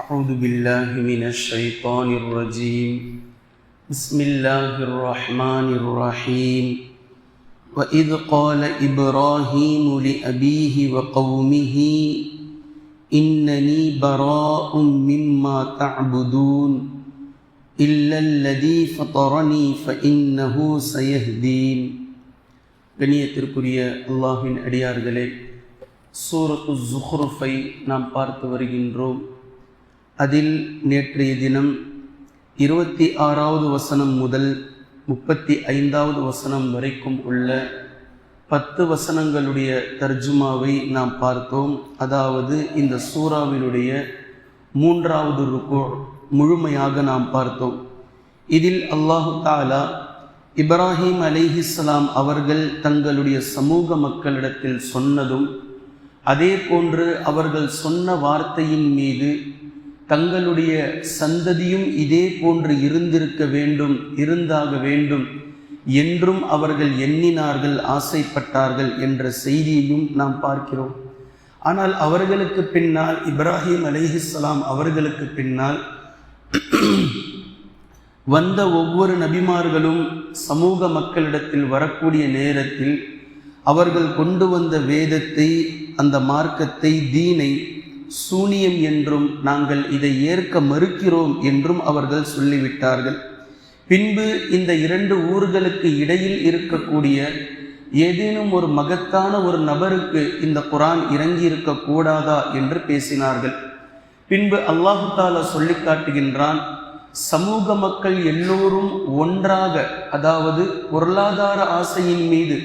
أعوذ بالله من الشيطان الرجيم بسم الله الرحمن الرحيم وإذ قال إبراهيم لأبيه وقومه إنني براء مما تعبدون إلا الذي فطرني فإنه سيهدين. கண்ணியத்திற்குரிய அல்லாஹ்வின் அடியார்களே, சூரத்து ஸுஹ்ருஃபை நாம் பார்த்து வருகின்றோம். அதில் நேற்றைய தினம் 26வது வசனம் முதல் 35வது வசனம் வரைக்கும் உள்ள 10 வசனங்களுடைய தர்ஜுமாவை நாம் பார்த்தோம். அதாவது இந்த சூறாவினுடைய 3வது ருக்கு முழுமையாக நாம் பார்த்தோம். இதில் அல்லாஹு தஆலா இப்ராஹிம் அலைஹிஸ்ஸலாம் அவர்கள் தங்களுடைய சமூக மக்களிடத்தில் சொன்னதும், அதே போன்று அவர்கள் சொன்ன வார்த்தையின் மீது தங்களுடைய சந்ததியும் இதே போன்று இருந்தாக வேண்டும் என்றும் அவர்கள் எண்ணினார்கள், ஆசைப்பட்டார்கள் என்ற செய்தியையும் நாம் பார்க்கிறோம். ஆனால் அவர்களுக்கு பின்னால், இப்ராஹிம் அலைஹிஸ்ஸலாம் அவர்களுக்கு பின்னால் வந்த ஒவ்வொரு நபிமார்களும் சமூக மக்களிடத்தில் வரக்கூடிய நேரத்தில் அவர்கள் கொண்டு வந்த வேதத்தை, அந்த மார்க்கத்தை, தீனை சூனியம் என்றும் நாங்கள் இதை ஏற்க மறுக்கிறோம் என்றும் அவர்கள் சொல்லிவிட்டார்கள். பின்பு இந்த 2 ஊர்களுக்கு இடையில் இருக்கக்கூடிய ஏதேனும் ஒரு மகத்தான ஒரு நபருக்கு இந்த குர்ஆன் இறங்கி இருக்கக்கூடாதா என்று பேசினார்கள். பின்பு அல்லாஹு தஆலா சொல்லி காட்டுகின்றான், சமூக மக்கள் எல்லோரும் ஒன்றாக, அதாவது பொருளாதார ஆசையின் மீது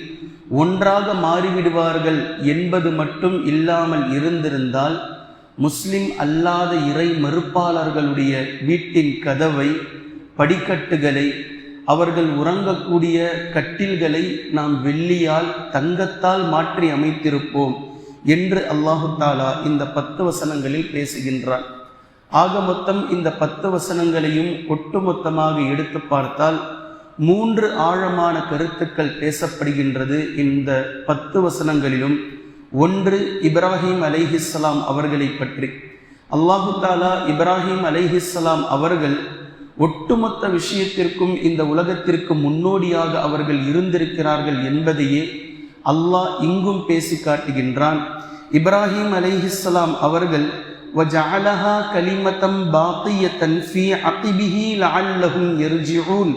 ஒன்றாக மாறிவிடுவார்கள் என்பது மட்டும் இல்லாமல் இருந்திருந்தால், முஸ்லிம் அல்லாத இறை மறுப்பாளர்களுடைய வீட்டின் கதவை, படிக்கட்டுகளை, அவர்கள் உறங்கக்கூடிய கட்டில்களை நாம் வெள்ளியால், தங்கத்தால் மாற்றி அமைத்திருப்போம் என்று அல்லாஹு தஆலா இந்த 10 வசனங்களில் பேசுகின்றான். ஆக மொத்தம் இந்த 10 வசனங்களையும் ஒட்டுமொத்தமாக எடுத்து பார்த்தால் 3 ஆழமான கருத்துக்கள் பேசப்படுகின்றது இந்த 10 வசனங்களிலும். ஒன்று, இப்ராஹிம் அலைஹிஸ்ஸலாம் அவர்களை பற்றி. அல்லாஹு தஆலா இப்ராஹிம் அலைஹிஸ்ஸலாம் அவர்கள் ஒட்டுமொத்த விஷயத்திற்கும் இந்த உலகத்திற்கு முன்னோடியாக அவர்கள் இருந்திருக்கிறார்கள் என்பதையே அல்லாஹ் இங்கும் பேசி காட்டுகின்றான். இப்ராஹிம் அலைஹிஸ்ஸலாம் அவர்கள் வஜஅலஹா கலிமத்தம் பாக்கியத்தன் ஃபீ அகிபிஹி லஅல்லஹும் யர்ஜிஊன்,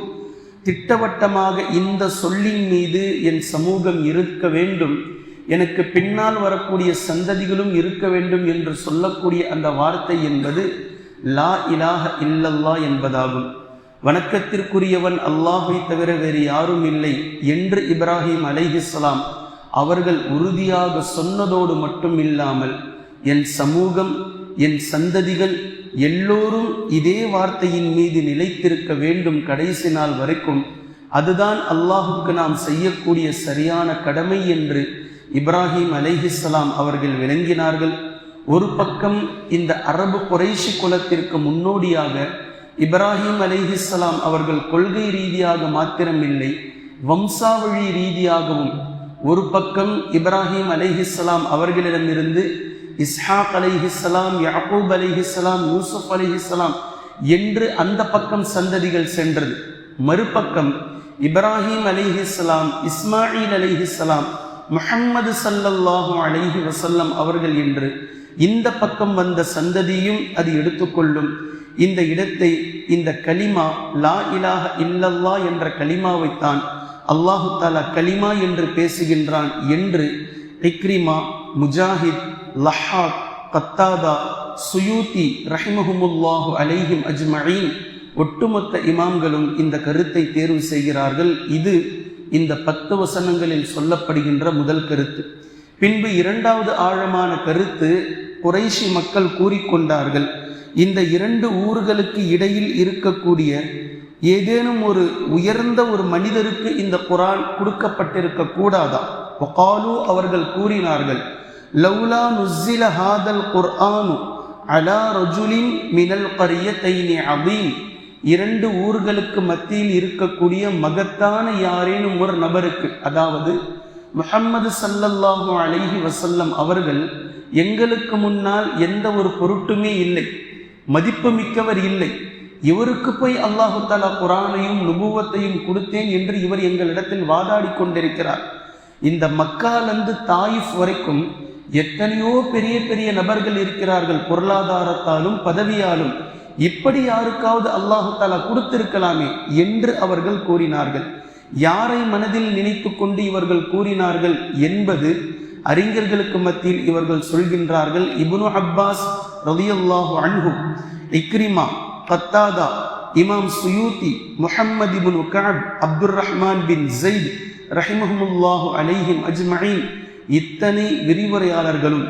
திட்டவட்டமாக இந்த சொல்லின் மீது என் சமூகம் இருக்க வேண்டும், எனக்கு பின்னால் வரக்கூடிய சந்ததிகளும் இருக்க வேண்டும் என்று சொல்லக்கூடிய அந்த வார்த்தை என்பது லா இலாஹ இல்லல்லாஹ் என்பதாகும். வணக்கத்திற்குரியவன் அல்லாஹை தவிர வேறு யாரும் இல்லை என்று இப்ராஹிம் அலைஹிஸ்ஸலாம் அவர்கள் உறுதியாக சொன்னதோடு மட்டும் இல்லாமல், என் சமூகம், என் சந்ததிகள் எல்லோரும் இதே வார்த்தையின் மீது நிலைத்திருக்க வேண்டும் கடைசி நாள் வரைக்கும், அதுதான் அல்லாஹுக்கு நாம் செய்யக்கூடிய சரியான கடமை என்று இப்ராஹிம் அலைஹிஸ்ஸலாம் அவர்கள் விளங்கினார்கள். ஒரு பக்கம் இந்த அரபு குறைஷி குலத்திற்கு முன்னோடியாக இப்ராஹிம் அலைஹிஸ்ஸலாம் அவர்கள் கொள்கை ரீதியாக மாத்திரமில்லை, வம்சாவழி ரீதியாகவும், ஒரு பக்கம் இப்ராஹிம் அலைஹிஸ்ஸலாம் அவர்களிடமிருந்து இஸ்ஹாக் அலைஹிஸ்ஸலாம், யாக்கூப் அலைஹிஸ்ஸலாம், யூசுப் அலைஹிஸ்ஸலாம் என்று அந்த பக்கம் சந்ததிகள் சென்றது. மறுபக்கம் இப்ராஹிம் அலைஹிஸ்ஸலாம், இஸ்மாயில் அலைஹிஸ்ஸலாம், முஹம்மது ஸல்லல்லாஹு அலைஹி வஸல்லம் அவர்கள் என்று இந்த பக்கம் வந்த சந்ததியும் அது எடுத்துக்கொள்ளும். இந்த இடத்தை, இந்த கலிமா லா இலாஹ இல்லல்லாஹ் என்ற கலிமாவைத்தான் அல்லாஹு தஆலா கலிமா என்று பேசுகின்றான் என்று இக்ரிமா, முஜாஹித், லஹாக், கத்தாதா, சுயூத்தி ரஹிமஹுமுல்லாஹு அலைஹிம் அஜ்மஈன் ஒட்டுமொத்த இமாம்களும் இந்த கருத்தை தேர்வு செய்கிறார்கள். இது இந்த 10 வசனங்களில் சொல்லப்படுகின்ற முதல் கருத்து. பின்பு 2வது ஆழமான கருத்து, குறைஷி மக்கள் கூறிக்கொண்டார்கள், இந்த 2 ஊர்களுக்கு இடையில் இருக்கக்கூடிய ஏதேனும் ஒரு உயர்ந்த ஒரு மனிதருக்கு இந்த குர்ஆன் கொடுக்கப்பட்டிருக்க கூடாதா? வகாலு, அவர்கள் கூறினார்கள், லவ்லா நுஸ்ஸில ஹாதல் குர்ஆனு அலா ரஜுலின் மினல் கரியத்தைனி அதீம், 2 ஊர்களுக்கு மத்தியில் இருக்கக்கூடிய மகத்தான யாரேனும் ஒரு நபருக்கு, அதாவது முஹம்மது ஸல்லல்லாஹு அலைஹி வஸல்லம் அவர்கள் எங்களுக்கு முன்னால் எந்த ஒரு பொருட்டுமே இல்லை, மதிப்பு மிக்கவர் இல்லை. இவருக்கு போய் அல்லாஹு தஆலா குர்ஆனையும் நுபுவத்தையும் கொடுத்தேன் என்று இவர் எங்களிடத்தில் வாதாடி கொண்டிருக்கிறார். இந்த மக்காலிருந்து தாயிஃப் வரைக்கும் எத்தனையோ பெரிய பெரிய நபர்கள் இருக்கிறார்கள், பொருளாதாரத்தாலும் பதவியாலும். இப்படி யாருக்காவது அல்லாஹு தஆலா கொடுத்திருக்கலாமே என்று அவர்கள் கூறினார்கள். யாரை மனதில் நினைத்து கொண்டு இவர்கள் கூறினார்கள் என்பது அறிஞர்களுக்கு மத்தியில் இவர்கள் சொல்கின்றார்கள். இப்னு அப்பாஸ் ரலியல்லாஹு அன்ஹு, இக்ரிமா, கத்தாதா, இமாம் சுயூதி, முஹம்மது இப்னு கஅப், அப்துர் ரஹ்மான் பின் ஸைத் ரஹிமஹுமுல்லாஹு அலைஹிம் அஜ்மஈன், இத்தனை விரிவுரையாளர்களும்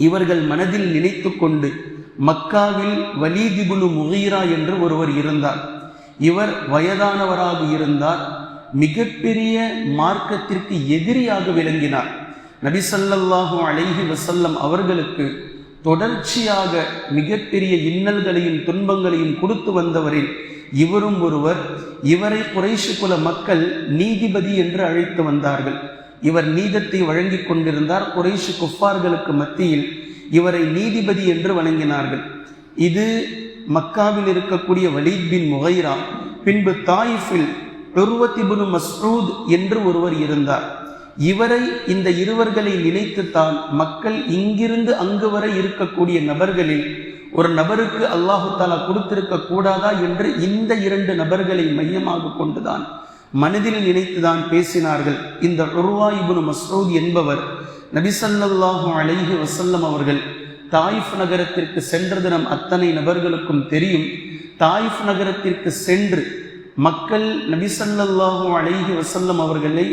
இவர்கள் மனதில் நினைத்து கொண்டு மக்காவில் வலீத் இப்னு முகீரா என்று ஒருவர் இருந்தார். இவர் வயதானவராக இருந்தார். மிகப்பெரிய மார்க்கத்திற்கு எதிரியாக விளங்கினார். நபி ஸல்லல்லாஹு அலைஹி வஸல்லம் அவர்களுக்கு தொடர்ச்சியாக மிகப்பெரிய இன்னல்களையும் துன்பங்களையும் கொடுத்து வந்தவரில் இவரும் ஒருவர். இவரை குறைஷ் குல மக்கள் நீதிபதி என்று அழைத்து வந்தார்கள். இவர் நீதத்தை வழங்கி கொண்டிருந்தார். குறைஷ் குஃபார்களுக்கு மத்தியில் இவரை நீதிபதி என்று வணங்கினார்கள். இது மக்காவில் இருக்கக்கூடிய வலீத் பின் முகைரா. பின்பு தாயிஃபில் உர்வத் இப்னு மஸ்ஊத் என்று ஒருவர் இருந்தார். இவரை, இந்த இருவர்களை நினைத்துத்தான் மக்கள் இங்கிருந்து அங்கு வரை இருக்கக்கூடிய நபர்களில் ஒரு நபருக்கு அல்லாஹு தஆலா கொடுத்திருக்க கூடாதா என்று இந்த இரண்டு நபர்களை மையமாக கொண்டுதான் மனதில் நினைத்துதான் பேசினார்கள். இந்த உர்வா இப்னு மஸ்ஊத் என்பவர் நபி ஸல்லல்லாஹு அலைஹி வஸல்லம் அவர்கள் தாயிஃப் நகரத்திற்கு சென்றது நம் அத்தனை நபர்களுக்கும் தெரியும். தாயிஃப் நகரத்திற்கு சென்று மக்கள் நபி ஸல்லல்லாஹு அலைஹி வஸல்லம் அவர்களை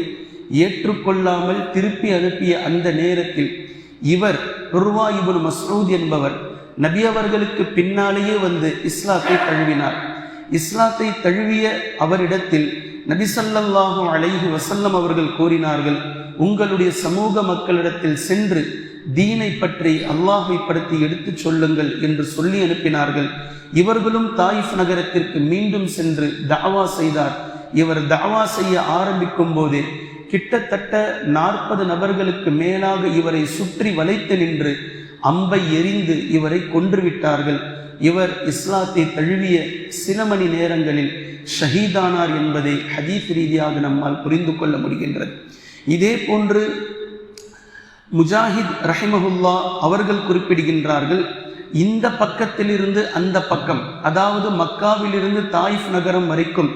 ஏற்றுக்கொள்ளாமல் திருப்பி அனுப்பிய அந்த நேரத்தில் இவர் உர்வா இப்னு மஸ்ஊத் என்பவர் நபி அவர்களுக்கு பின்னாலேயே வந்து இஸ்லாத்தை தழுவினார். இஸ்லாத்தை தழுவிய அவரிடத்தில் நபி ஸல்லல்லாஹு அலைஹி வஸல்லம் அவர்கள் கூறினார்கள், உங்களுடைய சமூக மக்களிடத்தில் சென்று தீனை பற்றி, அல்லாஹை பற்றி எடுத்துச் சொல்லுங்கள் என்று சொல்லி அனுப்பினார்கள். இவர்களும் தாயிஃப் நகரத்திற்கு மீண்டும் சென்று தஅவா செய்தார். இவர் தஅவா செய்ய ஆரம்பிக்கும் போதே கிட்டத்தட்ட 40 நபர்களுக்கு மேலாக இவரை சுற்றி வளைத்து நின்று அம்பை எறிந்து இவரை கொன்றுவிட்டார்கள். இவர் இஸ்லாத்தை தழுவிய சில மணி நேரங்களில் ஷஹீதானார் என்பதை ஹதீஸ் ரீதியாக நம்மால் புரிந்து கொள்ள முடிகின்றது. இதே போன்று முஜாஹித் ரஹிமஹுல்லா அவர்கள் குறிப்பிடுகின்றார்கள், இந்த பக்கத்திலிருந்து அந்த பக்கம், அதாவது மக்காவிலிருந்து தாயிஃப் நகரம் வரைக்கும்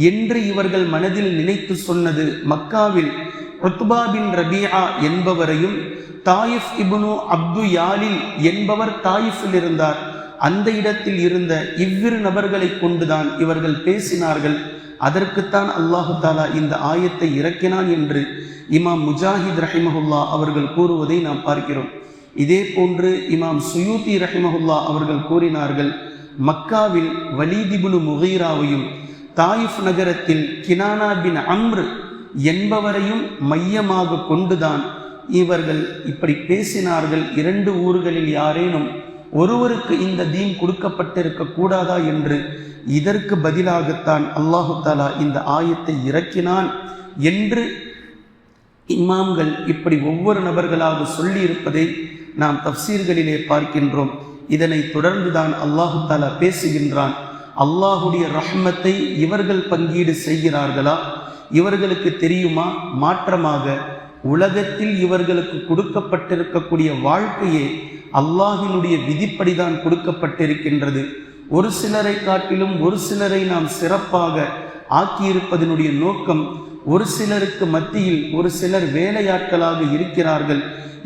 என்று இவர்கள் மனதில் நினைத்து சொன்னது மக்காவில் உத்பா பின் ரபீஆ என்பவரையும், தாயிஃப் இப்னு அப்து யாலில் என்பவர் தாயிஃபில் இருந்தார், அந்த இடத்தில் இருந்த இவ்விரு நபர்களை கொண்டுதான் இவர்கள் பேசினார்கள். அதற்குத்தான் அல்லாஹு தஆலா இந்த ஆயத்தை இறக்கினான் என்று இமாம் முஜாஹித் ரஹிமஹுல்லா அவர்கள் கூறுவதை நாம் பார்க்கிறோம். இதே போன்று இமாம் சுயூதி ரஹிமஹுல்லா அவர்கள் கூறினார்கள், மக்காவில் வலீத் இப்னு முகீராவையும் தாயிஃப் நகரத்தில் கினானா பின் அம்ர் என்பவரையும் மையமாக கொண்டுதான் இவர்கள் இப்படி பேசினார்கள். 2 ஊர்களில் யாரேனும் ஒருவருக்கு இந்த தீன் கொடுக்கப்பட்டிருக்க கூடாதா என்று. இதற்கு பதிலாகத்தான் அல்லாஹு தஆலா இந்த ஆயத்தை இறக்கினான் என்று இமாம்கள் இப்படி ஒவ்வொரு நபர்களாக சொல்லி இருப்பதை நாம் தஃப்சீர்களிலே பார்க்கின்றோம். இதனை தொடர்ந்துதான் அல்லாஹு தஆலா பேசுகின்றான், அல்லாஹுடைய ரஹ்மத்தை இவர்கள் பங்கீடு செய்கிறார்களா? இவர்களுக்கு தெரியுமா? மாற்றமாக உலகத்தில் இவர்களுக்கு கொடுக்கப்பட்டிருக்கக்கூடிய வாழ்க்கையே அல்லாஹினுடைய விதிப்படிதான் கொடுக்கப்பட்டிருக்கின்றது. ஒரு சிலரை காட்டிலும் ஒரு சிலரை நாம் சிறப்பாக ஆக்கியிருப்பதனுடைய நோக்கம், ஒரு சிலருக்கு மத்தியில் ஒரு சிலர் வேலையாட்களாக இருக்கிறார்கள்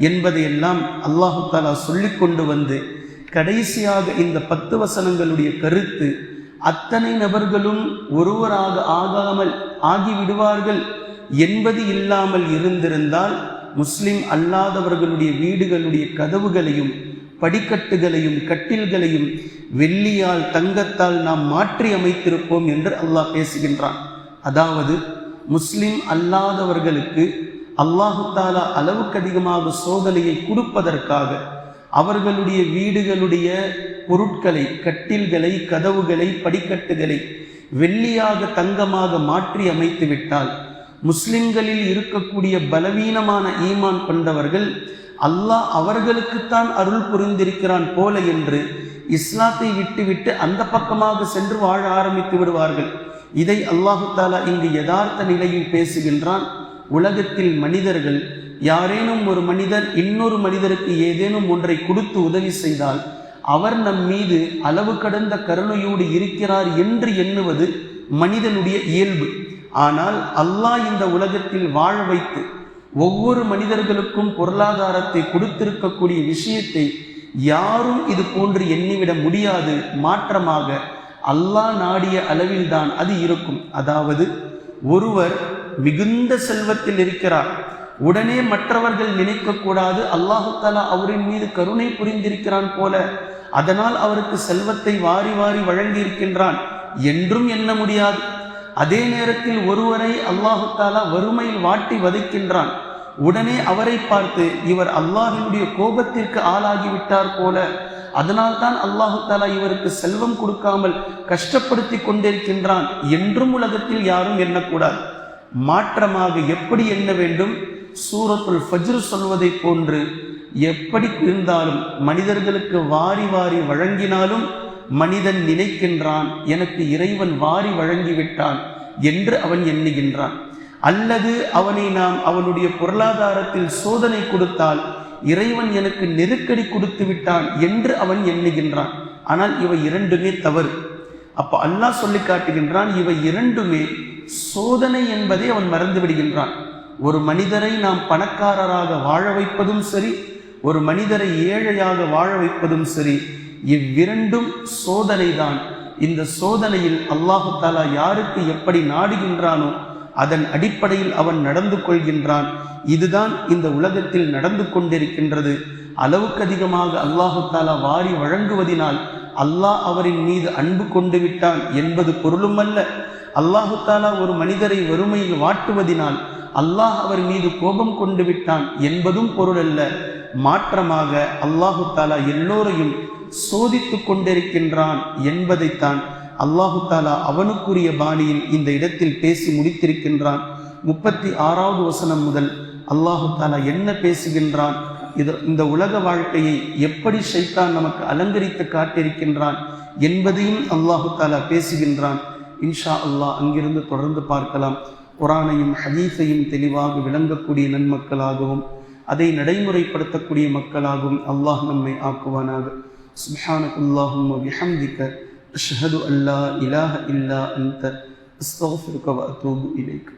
என்பதையெல்லாம் அல்லாஹு தஆலா சொல்லிக் கொண்டு வந்து கடைசியாக இந்த 10 வசனங்களுடைய கருத்து, அத்தனை நபர்களும் ஒருவராக ஆகாமல் ஆகிவிடுவார்கள் என்பது இல்லாமல் இருந்திருந்தால் முஸ்லிம் அல்லாதவர்களுடைய வீடுகளுடைய கதவுகளையும் படிக்கட்டுகளையும் கட்டில்களையும் வெள்ளியால் தங்கத்தால் நாம் மாற்றி அமைத்திருப்போம் என்று அல்லாஹ் பேசுகின்றான். அதாவது முஸ்லிம் அல்லாதவர்களுக்கு அல்லாஹு தஆலா அளவுக்கு அதிகமாக சோதனையை கொடுப்பதற்காக அவர்களுடைய வீடுகளுடைய பொருட்களை, கட்டில்களை, கதவுகளை, படிக்கட்டுகளை வெள்ளியாக தங்கமாக மாற்றி அமைத்து விட்டால் முஸ்லிம்களில் இருக்கக்கூடிய பலவீனமான ஈமான் கொண்டவர்கள் அல்லாஹ் அவர்களுக்குத்தான் அருள் புரிந்திருக்கிறான் போல என்று இஸ்லாத்தை விட்டு அந்த பக்கமாக சென்று வாழ ஆரம்பித்து விடுவார்கள். இதை அல்லாஹு தாலா இங்கு யதார்த்த நிலையில் பேசுகின்றான். உலகத்தில் மனிதர்கள், யாரேனும் ஒரு மனிதர் இன்னொரு மனிதருக்கு ஏதேனும் ஒன்றை கொடுத்து உதவி செய்தால் அவர் நம் மீது அளவு கடந்த கருணையோடு இருக்கிறார் என்று எண்ணுவது மனிதனுடைய இயல்பு. ஆனால் அல்லாஹ் இந்த உலகத்தில் வாழ வைத்து ஒவ்வொரு மனிதர்களுக்கும் பொருளாதாரத்தை கொடுத்திருக்கக்கூடிய விஷயத்தை யாரும் இது போன்று எண்ணிவிட முடியாது. மாற்றமாக அல்லாஹ் நாடிய அளவில்தான் அது இருக்கும். அதாவது ஒருவர் மிகுந்த செல்வத்தில் இருக்கிறார், உடனே மற்றவர்கள் நினைக்கக்கூடாது அல்லாஹு தஆலா அவரின் மீது கருணை புரிந்திருக்கிறான் போல, அதனால் அவருக்கு செல்வத்தை வாரி வாரி வழங்கி இருக்கின்றான் என்றும் எண்ண முடியாது. அதே நேரத்தில் ஒருவரை அல்லாஹு தஆலா வறுமையில் வாட்டி வதைக்கின்றான், உடனே அவரை பார்த்து இவர் அல்லாஹ்வினுடைய கோபத்திற்கு ஆளாகிவிட்டார் போல, அதனால் தான் அல்லாஹு தஆலா இவருக்கு செல்வம் கொடுக்காமல் கஷ்டப்படுத்தி கொண்டிருக்கின்றான் என்றும் உலகத்தில் யாரும் எண்ணக்கூடாது. மாற்றமாக எப்படி எண்ண வேண்டும்? சூரத்துல் ஃபஜ்ர் சொல்வதை போன்று, எப்படி இருந்தாலும் மனிதர்களுக்கு வாரி வாரி வழங்கினாலும் மனிதன் நினைக்கின்றான் எனக்கு இறைவன் வாரி வழங்கிவிட்டான் என்று அவன் எண்ணுகின்றான். அல்லது அவனை நாம் அவனுடைய பொருளாதாரத்தில் சோதனை கொடுத்தால் இறைவன் எனக்கு நெருக்கடி கொடுத்து விட்டான் என்று அவன் எண்ணுகின்றான். ஆனால் இவை இரண்டுமே தவறு. அப்ப அல்லாஹ் சொல்லி காட்டுகின்றான், இவை இரண்டுமே சோதனை என்பதை அவன் மறந்து விடுகின்றான். ஒரு மனிதரை நாம் பணக்காரராக வாழ வைப்பதும் சரி, ஒரு மனிதரை ஏழையாக வாழ வைப்பதும் சரி, இவ்விரண்டும் சோதனை தான். இந்த சோதனையில் அல்லாஹு தஆலா யாருக்கு எப்படி நாடுகின்றானோ அதன் அடிப்படையில் அவன் நடந்து கொள்கின்றான். இதுதான் இந்த உலகத்தில் நடந்து கொண்டிருக்கின்றது. அளவுக்கு அதிகமாக அல்லாஹு தஆலா வாரி வழங்குவதினால் அல்லாஹ் அவரின் மீது அன்பு கொண்டு விட்டான் என்பது பொருளும் அல்ல. அல்லாஹு தஆலா ஒரு மனிதரை வறுமையில் வாட்டுவதினால் அல்லாஹ் அவர் மீது கோபம் கொண்டு விட்டான் என்பதும் பொருள் அல்ல. மாற்றமாக அல்லாஹு தஆலா எல்லோரையும் சோதித்து கொண்டிருக்கின்றான் என்பதைத்தான் அல்லாஹு தஆலா அவனுக்குரிய பாணியில் இந்த இடத்தில் பேசி முடித்திருக்கின்றான். 36வது வசனம் முதல் அல்லாஹு தஆலா என்ன பேசுகின்றான், இந்த உலக வாழ்க்கையை எப்படி ஷைத்தான் நமக்கு அலங்கரித்து காட்டியிருக்கின்றான் என்பதையும் அல்லாஹு தஆலா பேசுகின்றான். இன்ஷா அல்லாஹ் அங்கிருந்து தொடர்ந்து பார்க்கலாம். குர்ஆனையும் ஹதீஸையும் தெளிவாக விளங்கக்கூடிய நன்மக்களாகவும் அதை நடைமுறைப்படுத்தக்கூடிய மக்களாகவும் அல்லாஹ் நம்மை ஆக்குவானாக. சுப்ஹானக்கல்லாஹும்ம பிஹம்திக அஷ்ஹது அல்லா இலாஹ இல்லா அன்த அஸ்தக்ஃபிருக வ அத்தூபு இலைக்.